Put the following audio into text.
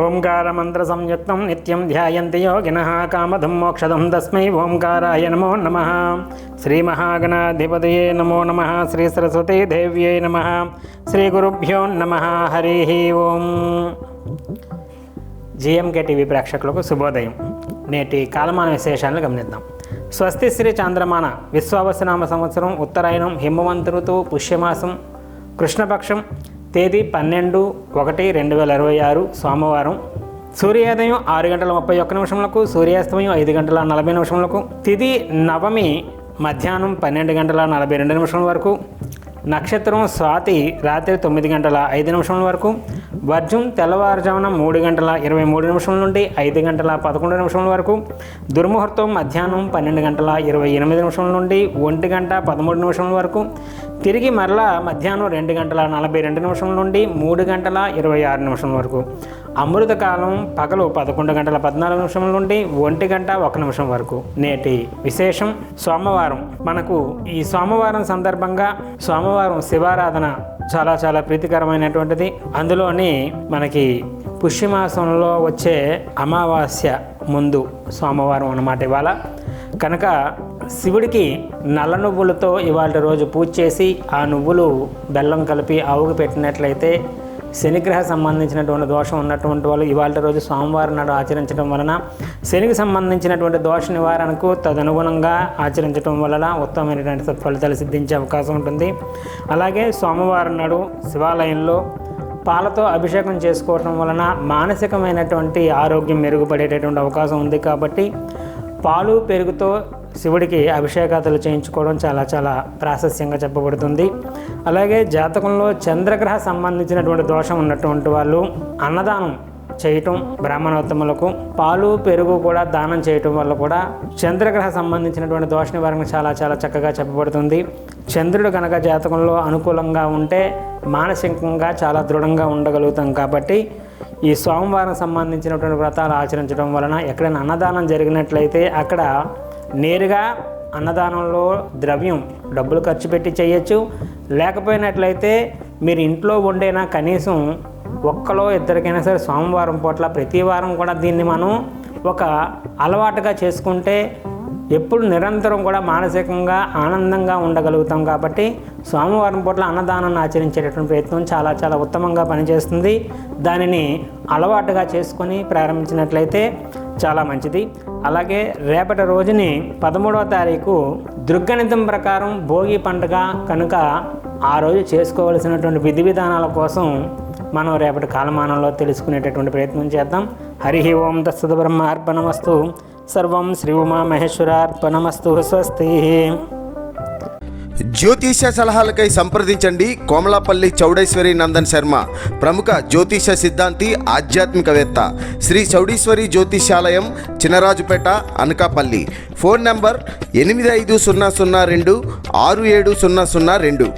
ఓంకారమంత్రసంయుక్తం నిత్యం ధ్యాయంతి యోగినః కామదం మోక్షదం తస్మై ఓంకారాయ నమో నమః. శ్రీమహాగణాధిపతయే నమో నమః. శ్రీ సరస్వతీ దేవ్యై నమః. శ్రీ గురుభ్యో నమః. హరి ఓం. జిఎంకే టీవీ ప్రేక్షకులకు శుభోదయం. నేటి కాలమాన విశేషాలను గమనిద్దాం. స్వస్తి శ్రీ చాంద్రమాన విశ్వావసనామ సంవత్సరం ఉత్తరాయణం హిమవంత ఋతువు పుష్యమాసం కృష్ణపక్షం తేదీ 12/1/2026 సోమవారం. సూర్యోదయం 6:31 సూర్యాస్తమయం 5:40 తిథి నవమి మధ్యాహ్నం 12:42 వరకు. నక్షత్రం స్వాతి రాత్రి 9:05 వరకు. వర్జం తెల్లవారుజామున 3:23 నుండి 5:11 వరకు. దుర్ముహూర్తం మధ్యాహ్నం 12:28 నుండి 1:13 వరకు. తిరిగి మరలా మధ్యాహ్నం 2:42 నుండి 3:26 వరకు. అమృతకాలం పగలు 11:14 నుండి 1:01 వరకు. నేటి విశేషం సోమవారం. మనకు ఈ సోమవారం సందర్భంగా సోమవారం శివారాధన చాలా ప్రీతికరమైనటువంటిది. అందులోని మనకి పుష్యమాసంలో వచ్చే అమావాస్య ముందు సోమవారం అన్నమాట ఇవాళ. కనుక శివుడికి నల్ల నువ్వులతో ఇవాళ రోజు పూజ చేసి ఆ నువ్వులు బెల్లం కలిపి ఆవుకు పెట్టినట్లయితే శనిగ్రహ సంబంధించినటువంటి దోషం ఉన్నటువంటి వాళ్ళు ఇవాళ రోజు సోమవారం నాడు ఆచరించడం వలన శనికి సంబంధించినటువంటి దోష నివారణకు తదనుగుణంగా ఆచరించడం వలన ఉత్తమమైనటువంటి సత్ఫలితాలు సిద్ధించే అవకాశం ఉంటుంది. అలాగే సోమవారం నాడు శివాలయంలో పాలతో అభిషేకం చేసుకోవడం వలన మానసికమైనటువంటి ఆరోగ్యం మెరుగుపడేటటువంటి అవకాశం ఉంది. కాబట్టి పాలు పెరుగుతో శివుడికి అభిషేకాదులు చేయించుకోవడం చాలా ప్రాశస్యంగా చెప్పబడుతుంది. అలాగే జాతకంలో చంద్రగ్రహ సంబంధించినటువంటి దోషం ఉన్నటువంటి వాళ్ళు అన్నదానం చేయటం, బ్రాహ్మణోత్తములకు పాలు పెరుగు కూడా దానం చేయటం వల్ల కూడా చంద్రగ్రహ సంబంధించినటువంటి దోష నివారణ చాలా చక్కగా చెప్పబడుతుంది. చంద్రుడు కనుక జాతకంలో అనుకూలంగా ఉంటే మానసికంగా చాలా దృఢంగా ఉండగలుగుతాం. కాబట్టి ఈ సోమవారం సంబంధించినటువంటి వ్రతాలు ఆచరించడం వలన ఎక్కడైనా అన్నదానం జరిగినట్లయితే అక్కడ నేరుగా అన్నదానంలో ద్రవ్యం డబ్బులు ఖర్చు పెట్టి చేయొచ్చు. లేకపోయినట్లయితే మీరు ఇంట్లో వండేనా కనీసం ఒక్కలో ఇద్దరికైనా సరే సోమవారం పూట్ల ప్రతి వారం కూడా దీన్ని మనం ఒక అలవాటుగా చేసుకుంటే ఎప్పుడు నిరంతరం కూడా మానసికంగా ఆనందంగా ఉండగలుగుతాం. కాబట్టి సోమవారం పూట్ల అన్నదానాన్ని ఆచరించేటటువంటి ప్రయత్నం చాలా ఉత్తమంగా పనిచేస్తుంది. దానిని అలవాటుగా చేసుకొని ప్రారంభించినట్లయితే చాలా మంచిది. అలాగే రేపటి రోజుని 13వ తారీఖు దుర్గణితం ప్రకారం భోగి పండుగ కనుక ఆ రోజు చేసుకోవలసినటువంటి విధి విధానాల కోసం మనం రేపటి కాలమానంలో తెలుసుకునేటటువంటి ప్రయత్నం చేద్దాం. హరి ఓం తత్సత్ బ్రహ్మ అర్పణమస్తు. సర్వం శ్రీ ఉమామహేశ్వరార్పణమస్తు. స్వస్తి. జ్యోతిష సలహాలకై సంప్రదించండి కోమలాపల్లి చౌడేశ్వరి నందన్ శర్మ, ప్రముఖ జ్యోతిష సిద్ధాంతి, ఆధ్యాత్మికవేత్త. శ్రీ చౌడేశ్వరి జ్యోతిషాలయం, చినరాజుపేట, అనకాపల్లి. Phone number 8500267002.